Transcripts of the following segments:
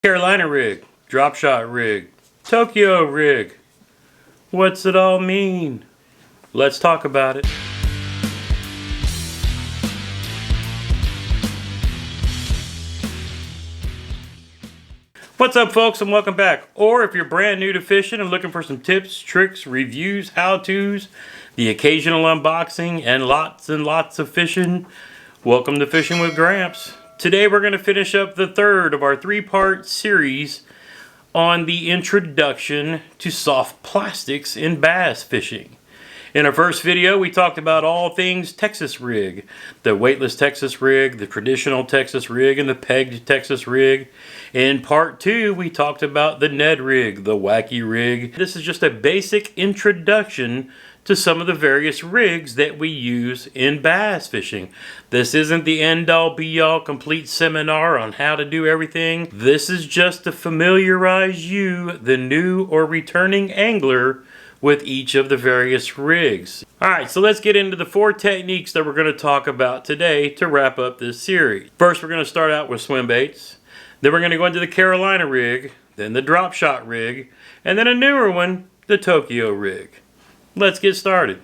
Carolina rig, drop shot rig, Tokyo rig. What's it all mean? Let's talk about it. What's up, folks, and welcome back. Or if you're brand new to fishing and looking for some tips, tricks, reviews, how-tos, the occasional unboxing, and lots of fishing, welcome to Fishing with Gramps. Today we're going to finish up the third of our three-part series on the introduction to soft plastics in bass fishing. In our first video, we talked about all things Texas rig, the weightless Texas rig, the traditional Texas rig, and the pegged Texas rig. In part 2, we talked about the Ned rig, the wacky rig. This is just a basic introduction to some of the various rigs that we use in bass fishing. This isn't the end-all be-all complete seminar on how to do everything. This is just to familiarize you, the new or returning angler, with each of the various rigs. Alright, so let's get into the 4 techniques that we're going to talk about today to wrap up this series. First, we're going to start out with swim baits. Then we're going to go into the Carolina rig, then the drop shot rig, and then a newer one, the Tokyo rig. Let's get started.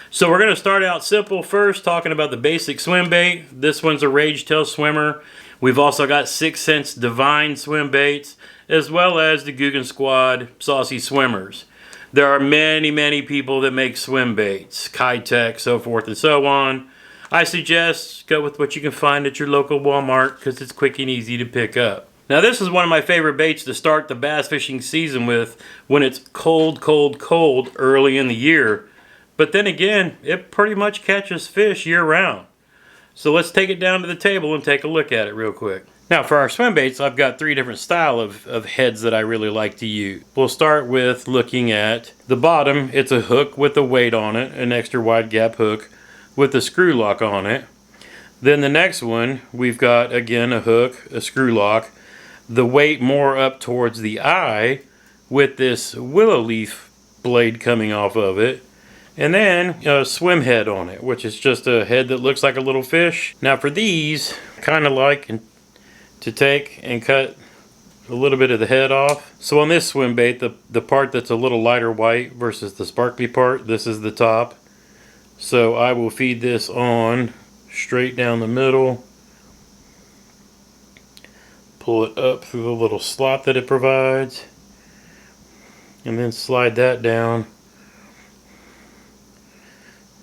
So we're going to start out simple first, talking about the basic swim bait. This one's a Rage Tail Swimmer. We've also got 6 Sense Divine swim baits, as well as the Guggen Squad Saucy Swimmers. There are many people that make swim baits, Kitech, so forth and so on. I suggest go with what you can find at your local Walmart because it's quick and easy to pick up. Now this is one of my favorite baits to start the bass fishing season with when it's cold early in the year. But then again, it pretty much catches fish year round. So let's take it down to the table and take a look at it real quick. Now for our swim baits, I've got 3 different style of heads that I really like to use. We'll start with looking at the bottom. It's a hook with a weight on it, an extra wide gap hook with a screw lock on it. Then the next one, we've got again a hook, a screw lock, the weight more up towards the eye with this willow leaf blade coming off of it. And then a swim head on it, which is just a head that looks like a little fish. Now for these, kind of like to take and cut a little bit of the head off. So on this swim bait, the part that's a little lighter white versus the sparkly part, this is the top. So I will feed this on straight down the middle, pull it up through the little slot that it provides, and then slide that down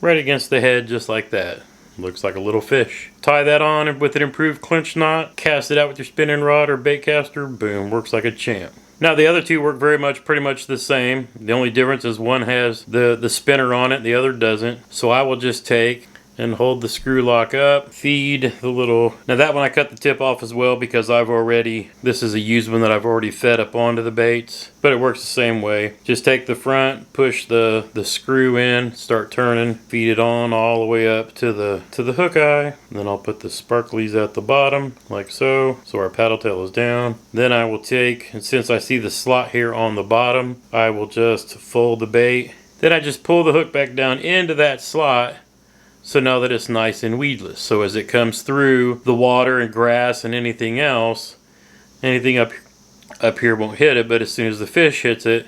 right against the head just like that. Looks like a little fish. Tie that on with an improved clinch knot, cast it out with your spinning rod or bait caster, boom, works like a champ. Now the other two work pretty much the same. The only difference is one has the spinner on it, the other doesn't. So I will just take and hold the screw lock up, feed the little, now that one I cut the tip off as well because this is a used one that I've already fed up onto the baits, but it works the same way. Just take the front, push the screw in, start turning, feed it on all the way up to the hook eye, and then I'll put the sparklies at the bottom like so our paddle tail is down. Then I will take, and since I see the slot here on the bottom, I will just fold the bait. Then I just pull the hook back down into that slot. So now that it's nice and weedless. So as it comes through the water and grass and anything else, anything up here won't hit it, but as soon as the fish hits it,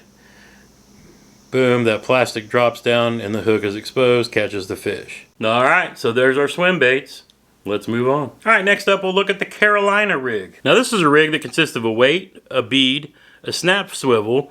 boom, that plastic drops down and the hook is exposed, catches the fish. Alright, so there's our swim baits. Let's move on. Alright, next up we'll look at the Carolina rig. Now this is a rig that consists of a weight, a bead, a snap swivel,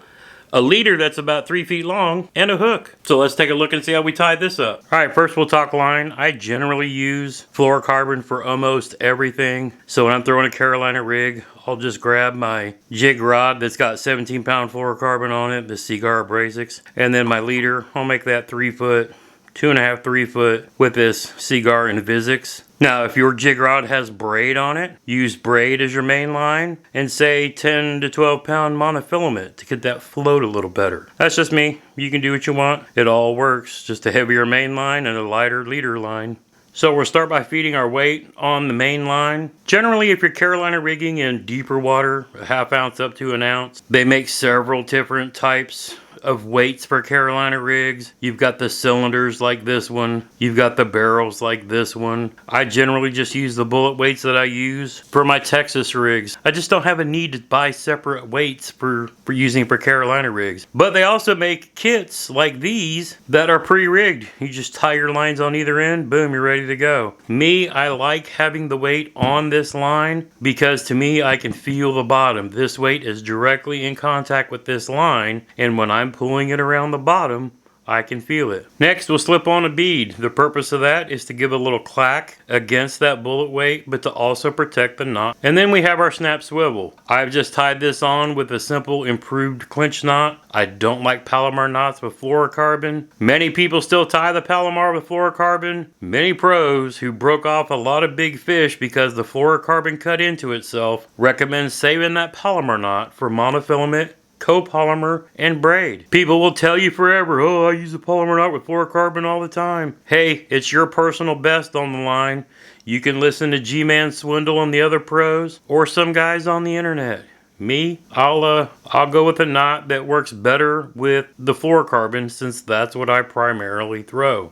a leader that's about 3 feet long, and a hook. So let's take a look and see how we tie this up. Alright, first we'll talk line. I generally use fluorocarbon for almost everything. So when I'm throwing a Carolina rig, I'll just grab my jig rod that's got 17-pound fluorocarbon on it, the Cigar Abrasics, and then my leader, I'll make that 3 foot, 2.5, 3 foot with this Cigar Invisics. Now, if your jig rod has braid on it, use braid as your main line and say 10 to 12 pound monofilament to get that float a little better. That's just me. You can do what you want. It all works. Just a heavier main line and a lighter leader line. So we'll start by feeding our weight on the main line. Generally, if you're Carolina rigging in deeper water, a 1/2 ounce up to 1 ounce, they make several different types of weights for Carolina rigs. You've got the cylinders like this one. You've got the barrels like this one. I generally just use the bullet weights that I use for my Texas rigs. I just don't have a need to buy separate weights for using for Carolina rigs. But they also make kits like these that are pre-rigged. You just tie your lines on either end, boom, you're ready to go. Me, I like having the weight on this line because to me, I can feel the bottom. This weight is directly in contact with this line, and when I'm pulling it around the bottom, I can feel it. Next, we'll slip on a bead. The purpose of that is to give a little clack against that bullet weight, but to also protect the knot. And then we have our snap swivel. I've just tied this on with a simple improved clinch knot. I don't like Palomar knots with fluorocarbon. Many people still tie the Palomar with fluorocarbon. Many pros who broke off a lot of big fish because the fluorocarbon cut into itself recommend saving that Palomar knot for monofilament, copolymer, and braid. People will tell you forever, oh, I use a polymer knot with fluorocarbon all the time. Hey, it's your personal best on the line. You can listen to G-Man Swindle and the other pros, or some guys on the internet. Me, I'll go with a knot that works better with the fluorocarbon since that's what I primarily throw.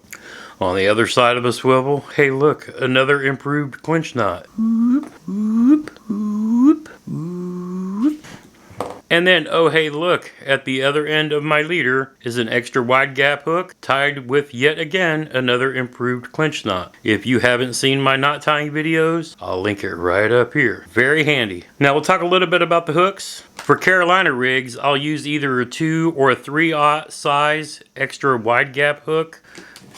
On the other side of the swivel, hey look, another improved clinch knot. Whoop, whoop, whoop, whoop. And then, oh hey look, at the other end of my leader is an extra wide gap hook tied with yet again another improved clinch knot. If you haven't seen my knot tying videos, I'll link it right up here. Very handy. Now we'll talk a little bit about the hooks. For Carolina rigs, I'll use either a 2 or a 3/0 size extra wide gap hook.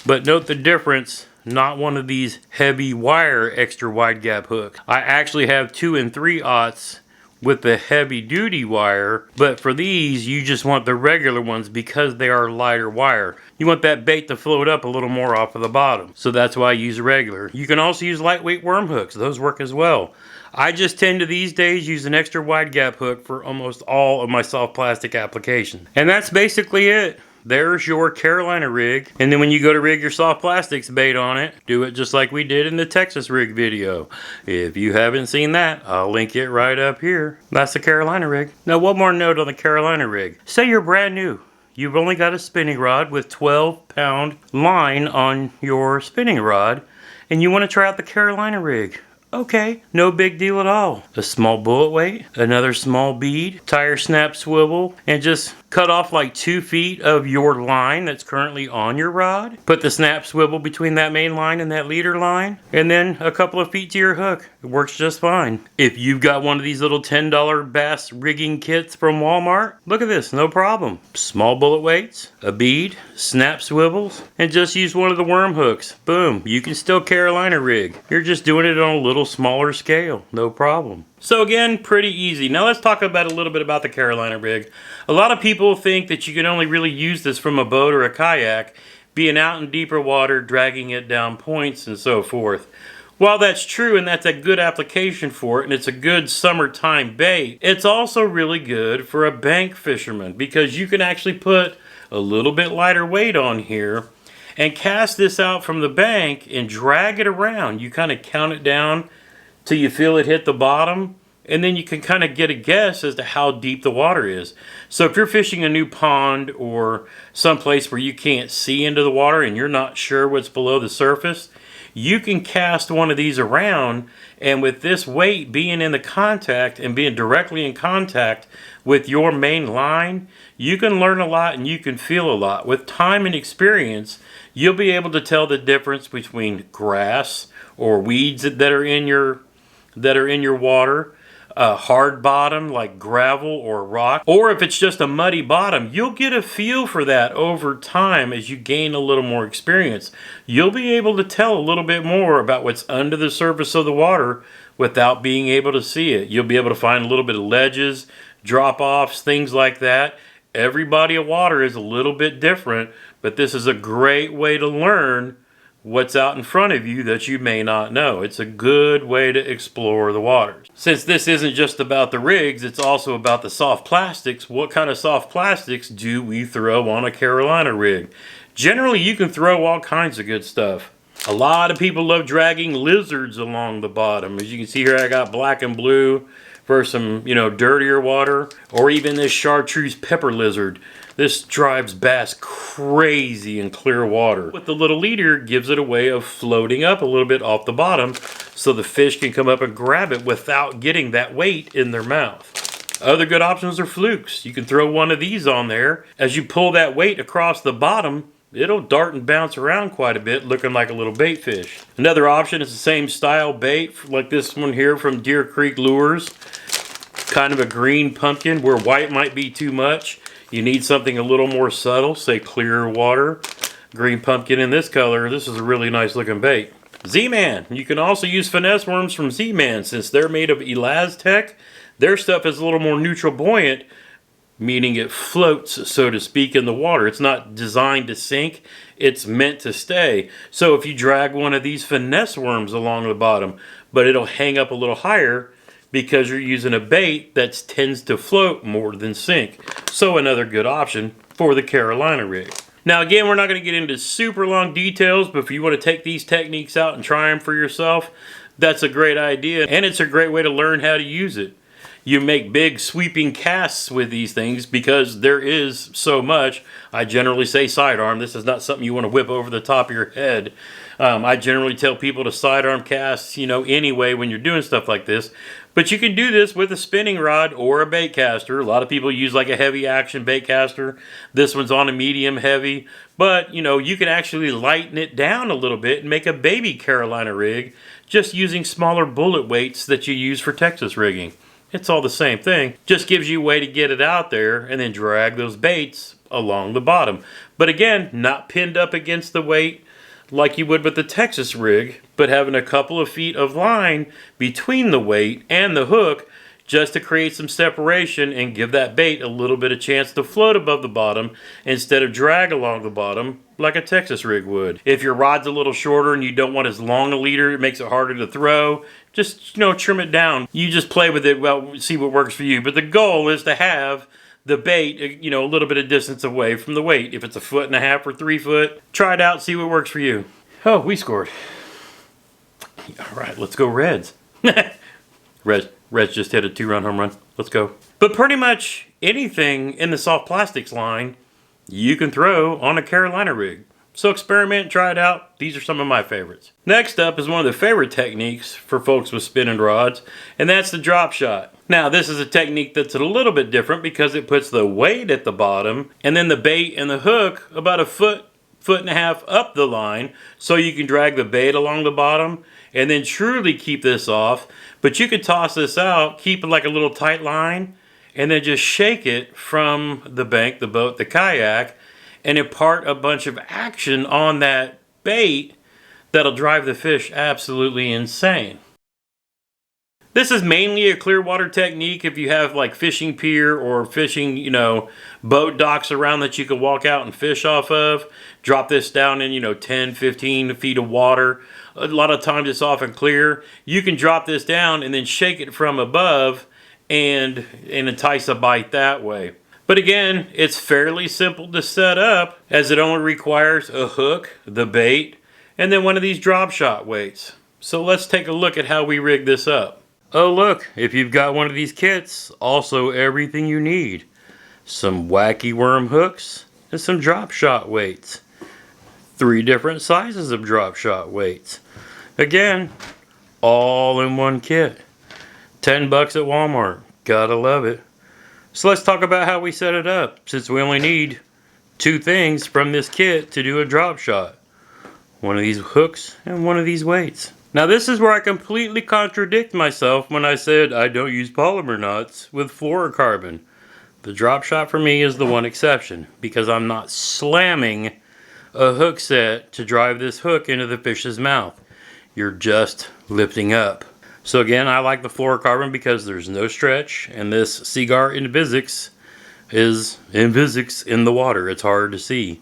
But note the difference. Not one of these heavy wire extra wide gap hooks. I actually have 2 and 3/0 with the heavy duty wire, but for these you just want the regular ones because they are lighter wire. You want that bait to float up a little more off of the bottom, so that's why I use regular. You can also use lightweight worm hooks, those work as well. I just tend to these days use an extra wide gap hook for almost all of my soft plastic applications. And that's basically it. There's your Carolina rig, and then when you go to rig your soft plastics bait on it, do it just like we did in the Texas rig video. If you haven't seen that, I'll link it right up here. That's the Carolina rig. Now one more note on the Carolina rig. Say you're brand new. You've only got a spinning rod with 12-pound line on your spinning rod, and you want to try out the Carolina rig. Okay, no big deal at all. A small bullet weight, another small bead, tire snap swivel, and just cut off like 2 feet of your line that's currently on your rod. Put the snap swivel between that main line and that leader line, and then a couple of feet to your hook. It works just fine. If you've got one of these little $10 bass rigging kits from Walmart, look at this, no problem. Small bullet weights, a bead, snap swivels, and just use one of the worm hooks. Boom, you can still Carolina rig. You're just doing it on a little smaller scale, no problem. So again, pretty easy. Now let's talk about a little bit about the Carolina rig. A lot of people think that you can only really use this from a boat or a kayak, being out in deeper water, dragging it down points and so forth. While that's true and that's a good application for it and it's a good summertime bait, it's also really good for a bank fisherman because you can actually put a little bit lighter weight on here and cast this out from the bank and drag it around. You kind of count it down till you feel it hit the bottom, and then you can kind of get a guess as to how deep the water is. So if you're fishing a new pond or someplace where you can't see into the water and you're not sure what's below the surface, you can cast one of these around, and with this weight being in the contact and being directly in contact with your main line, you can learn a lot and you can feel a lot. With time and experience, you'll be able to tell the difference between grass or weeds that are in your water, hard bottom like gravel or rock, or if it's just a muddy bottom. You'll get a feel for that over time as you gain a little more experience. You'll be able to tell a little bit more about what's under the surface of the water without being able to see it. You'll be able to find a little bit of ledges, drop-offs, things like that. Every body of water is a little bit different, but this is a great way to learn what's out in front of you that you may not know. It's a good way to explore the waters. Since this isn't just about the rigs, it's also about the soft plastics. What kind of soft plastics do we throw on a Carolina rig? Generally, you can throw all kinds of good stuff. A lot of people love dragging lizards along the bottom. As you can see here, I got black and blue for some, dirtier water, or even this chartreuse pepper lizard. This drives bass crazy in clear water. With the little leader, gives it a way of floating up a little bit off the bottom so the fish can come up and grab it without getting that weight in their mouth. Other good options are flukes. You can throw one of these on there. As you pull that weight across the bottom, it'll dart and bounce around quite a bit, looking like a little bait fish. Another option is the same style bait, like this one here from Deer Creek Lures. Kind of a green pumpkin where white might be too much. You need something a little more subtle, say clear water. Green pumpkin in this color. This is a really nice looking bait. Z-Man. You can also use finesse worms from Z-Man. Since they're made of Elastec, their stuff is a little more neutral buoyant, meaning it floats, so to speak, in the water. It's not designed to sink. It's meant to stay. So if you drag one of these finesse worms along the bottom, but it'll hang up a little higher, because you're using a bait that tends to float more than sink. So another good option for the Carolina rig. Now again, we're not going to get into super long details, but if you want to take these techniques out and try them for yourself, that's a great idea, and it's a great way to learn how to use it. You make big sweeping casts with these things because there is so much. I generally say sidearm. This is not something you want to whip over the top of your head. I generally tell people to sidearm cast, anyway when you're doing stuff like this. But you can do this with a spinning rod or a bait caster. A lot of people use like a heavy action bait caster. This one's on a medium heavy. But, you can actually lighten it down a little bit and make a baby Carolina rig just using smaller bullet weights that you use for Texas rigging. It's all the same thing. Just gives you a way to get it out there and then drag those baits along the bottom. But again, not pinned up against the weight like you would with the Texas rig, but having a couple of feet of line between the weight and the hook just to create some separation and give that bait a little bit of chance to float above the bottom instead of drag along the bottom like a Texas rig would. If your rod's a little shorter and you don't want as long a leader, it makes it harder to throw, just, trim it down. You just play with it, see what works for you. But the goal is to have the bait, a little bit of distance away from the weight. If it's 1.5 feet or 3 foot, try it out, see what works for you. Oh, we scored. All right, let's go Reds. Reds just hit a 2-run home run. Let's go. But pretty much anything in the soft plastics line, you can throw on a Carolina rig. So experiment, try it out. These are some of my favorites. Next up is one of the favorite techniques for folks with spinning rods, and that's the drop shot. Now, this is a technique that's a little bit different because it puts the weight at the bottom and then the bait and the hook about 1.5 feet up the line, so you can drag the bait along the bottom and then truly keep this off. But you could toss this out, keep it like a little tight line, and then just shake it from the bank, the boat, the kayak, and impart a bunch of action on that bait that'll drive the fish absolutely insane. This is mainly a clear water technique if you have like fishing pier or fishing, boat docks around that you can walk out and fish off of. Drop this down in, 10, 15 feet of water. A lot of times it's often clear. You can drop this down and then shake it from above and entice a bite that way. But again, it's fairly simple to set up as it only requires a hook, the bait, and then one of these drop shot weights. So let's take a look at how we rig this up. Oh look, if you've got one of these kits, also everything you need. Some wacky worm hooks and some drop shot weights. 3 different sizes of drop shot weights. Again, all in one kit. $10 at Walmart. Gotta love it. So let's talk about how we set it up, since we only need 2 things from this kit to do a drop shot. One of these hooks and one of these weights. Now this is where I completely contradict myself when I said I don't use polymer knots with fluorocarbon. The drop shot for me is the one exception, because I'm not slamming a hook set to drive this hook into the fish's mouth. You're just lifting up. So again, I like the fluorocarbon because there's no stretch, and this Seaguar Invisix is Invisix in the water. It's hard to see.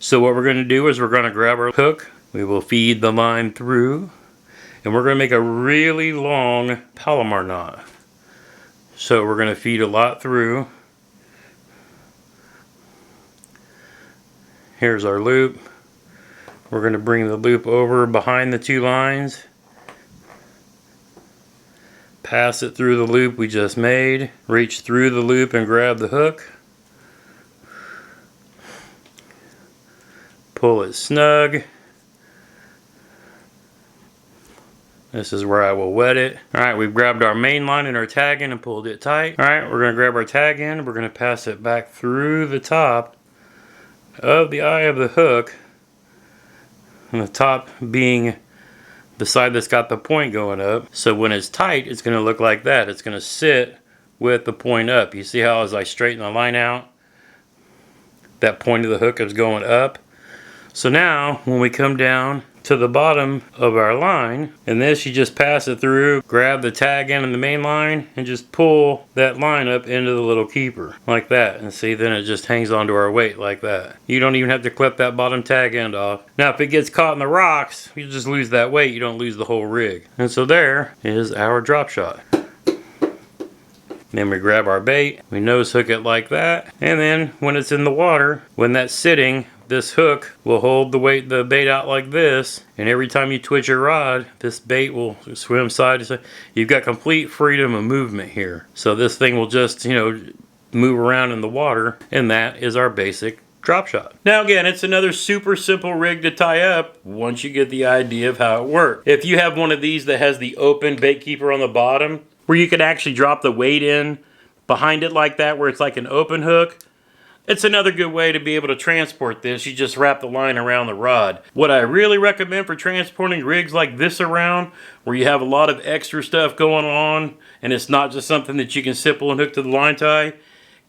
So what we're going to do is we're going to grab our hook, we will feed the line through, and we're going to make a really long Palomar knot. So we're going to feed a lot through. Here's our loop. We're going to bring the loop over behind the 2 lines. Pass it through the loop we just made. Reach through the loop and grab the hook. Pull it snug. This is where I will wet it. Alright, we've grabbed our main line and our tag in and pulled it tight. Alright, we're going to grab our tag in. We're going to pass it back through the top of the eye of the hook. And the top being the side that's got the point going up. So when it's tight, it's going to look like that. It's going to sit with the point up. You see how as I straighten the line out, that point of the hook is going up. So now when we come down to the bottom of our line, and this you just pass it through, grab the tag end in the main line and just pull that line up into the little keeper like that, and see, then it just hangs onto our weight like that. You don't even have to clip that bottom tag end off. Now if it gets caught in the rocks, you just lose that weight, you don't lose the whole rig. And so there is our drop shot. Then we grab our bait, we nose hook it like that, and then when it's in the water, when that's sitting, this hook will hold the bait out like this, and every time you twitch your rod, this bait will swim side to side. You've got complete freedom of movement here. So this thing will just, move around in the water, and that is our basic drop shot. Now again, it's another super simple rig to tie up once you get the idea of how it works. If you have one of these that has the open bait keeper on the bottom, where you can actually drop the weight in behind it like that, where it's like an open hook, it's another good way to be able to transport this. You just wrap the line around the rod. What I really recommend for transporting rigs like this around, where you have a lot of extra stuff going on, and it's not just something that you can simple and hook to the line tie,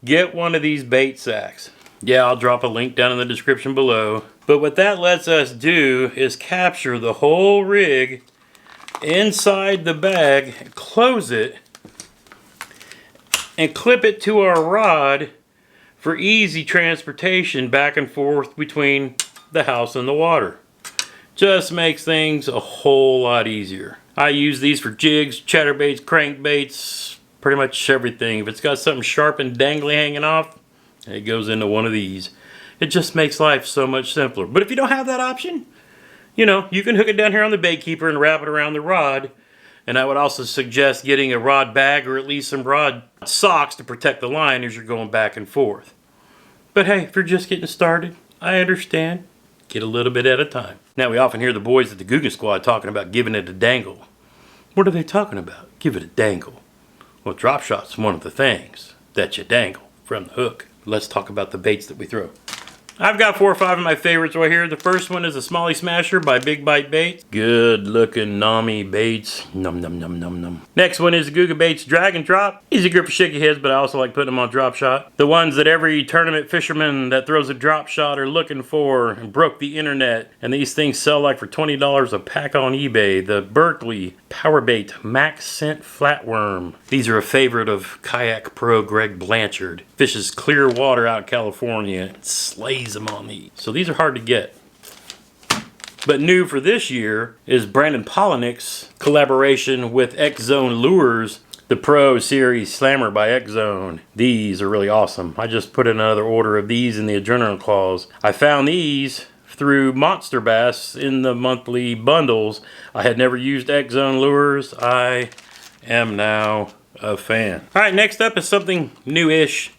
get one of these bait sacks. Yeah, I'll drop a link down in the description below. But what that lets us do is capture the whole rig inside the bag, close it, and clip it to our rod for easy transportation back and forth between the house and the water. Just makes things a whole lot easier. I use these for jigs, chatterbaits, crankbaits, pretty much everything. If it's got something sharp and dangly hanging off, it goes into one of these. It just makes life so much simpler. But if you don't have that option, you can hook it down here on the bait keeper and wrap it around the rod. And I would also suggest getting a rod bag or at least some rod socks to protect the line as you're going back and forth. But hey, if you're just getting started, I understand. Get a little bit at a time. Now we often hear the boys at the Googan Squad talking about giving it a dangle. What are they talking about? Give it a dangle. Well, drop shot's one of the things that you dangle from the hook. Let's talk about the baits that we throw. I've got 4 or 5 of my favorites right here. The first one is a Smalley Smasher by Big Bite Baits. Good looking Nami baits. Num num num num num. Next one is the Googan Baits Drag and Drop. Easy grip for shaky heads, but I also like putting them on drop shot. The ones that every tournament fisherman that throws a drop shot are looking for and broke the internet. And these things sell like for $20 a pack on eBay. The Berkeley Power Bait Max Scent Flatworm. These are a favorite of kayak pro Greg Blanchard. Fishes clear water out in California and slays them on these. So these are hard to get. But new for this year is Brandon Polinick's collaboration with X Zone Lures, the Pro Series Slammer by X Zone. These are really awesome. I just put in another order of these in the Adrenaline Claws. I found these through Monster Bass in the monthly bundles. I had never used X Zone Lures. I am now a fan. Alright, next up is something new-ish.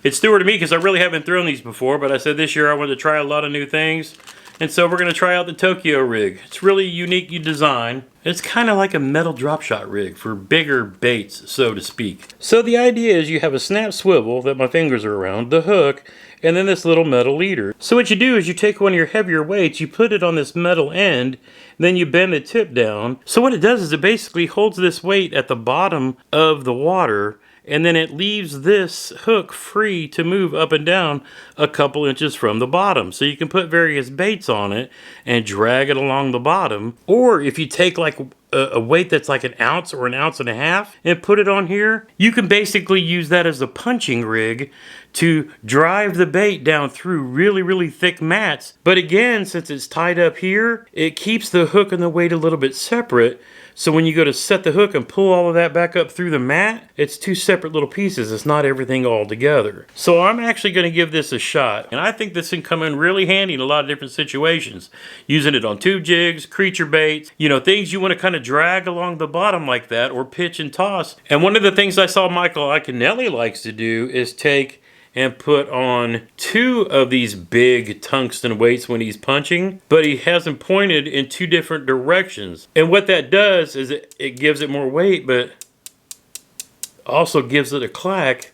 It's newer to me because I really haven't thrown these before, but I said this year I wanted to try a lot of new things. And so we're going to try out the Tokyo rig. It's really unique design. It's kind of like a metal drop shot rig for bigger baits, so to speak. So the idea is you have a snap swivel that my fingers are around, the hook, and then this little metal leader. So what you do is you take one of your heavier weights, you put it on this metal end, then you bend the tip down. So what it does is it basically holds this weight at the bottom of the water, and then it leaves this hook free to move up and down a couple inches from the bottom. So you can put various baits on it and drag it along the bottom. Or if you take like a weight that's like 1 ounce or 1.5 ounces and put it on here, you can basically use that as a punching rig to drive the bait down through really thick mats. But again, since it's tied up here, it keeps the hook and the weight a little bit separate, So when you go to set the hook and pull all of that back up through the mat, it's two separate little pieces. It's not everything all together. So I'm actually going to give this a shot. And I think this can come in really handy in a lot of different situations. Using it on tube jigs, creature baits, you know, things you want to kind of drag along the bottom like that, or pitch and toss. And one of the things I saw Michael Iaconelli likes to do is take and put on 2 of these big tungsten weights when he's punching, but he has them pointed in 2 different directions. And what that does is it gives it more weight, but also gives it a clack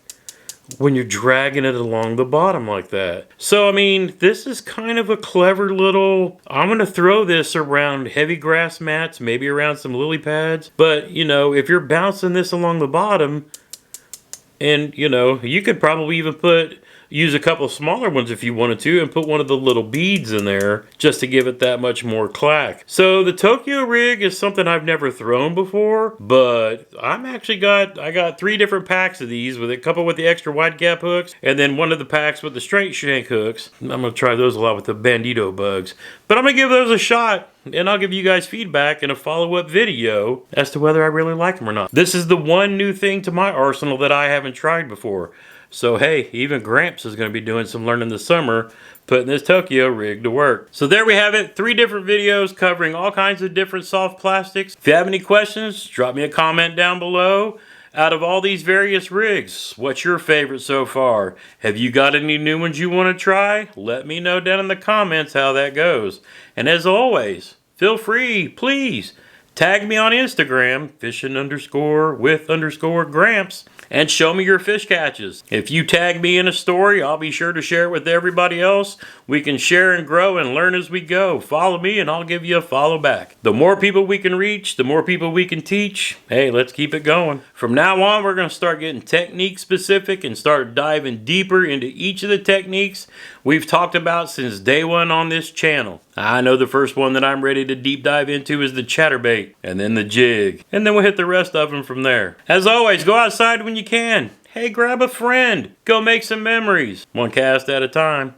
when you're dragging it along the bottom like that. So I mean, this is kind of a clever little, I'm gonna throw this around heavy grass mats, maybe around some lily pads, but you know, if you're bouncing this along the bottom, and you know, you could probably even use a couple smaller ones if you wanted to, and put one of the little beads in there just to give it that much more clack. So the Tokyo rig is something I've never thrown before, but I got 3 different packs of these, with a couple with the extra wide gap hooks, and then one of the packs with the straight shank hooks. I'm gonna try those a lot with the Bandito bugs, but I'm gonna give those a shot. And I'll give you guys feedback in a follow-up video as to whether I really like them or not. This is the one new thing to my arsenal that I haven't tried before. So hey, even Gramps is going to be doing some learning this summer, putting this Tokyo rig to work. So there we have it, 3 different videos covering all kinds of different soft plastics. If you have any questions, drop me a comment down below. Out of all these various rigs, what's your favorite so far? Have you got any new ones you want to try? Let me know down in the comments how that goes. And as always, feel free, please, tag me on Instagram, Fishin_with_Gramps, and show me your fish catches. If you tag me in a story, I'll be sure to share it with everybody else. We can share and grow and learn as we go. Follow me and I'll give you a follow back. The more people we can reach, the more people we can teach. Hey, let's keep it going. From now on, we're going to start getting technique specific and start diving deeper into each of the techniques we've talked about since day one on this channel. I know the first one that I'm ready to deep dive into is the chatterbait, and then the jig, and then we'll hit the rest of them from there. As always, go outside when you can. Hey, grab a friend. Go make some memories. One cast at a time.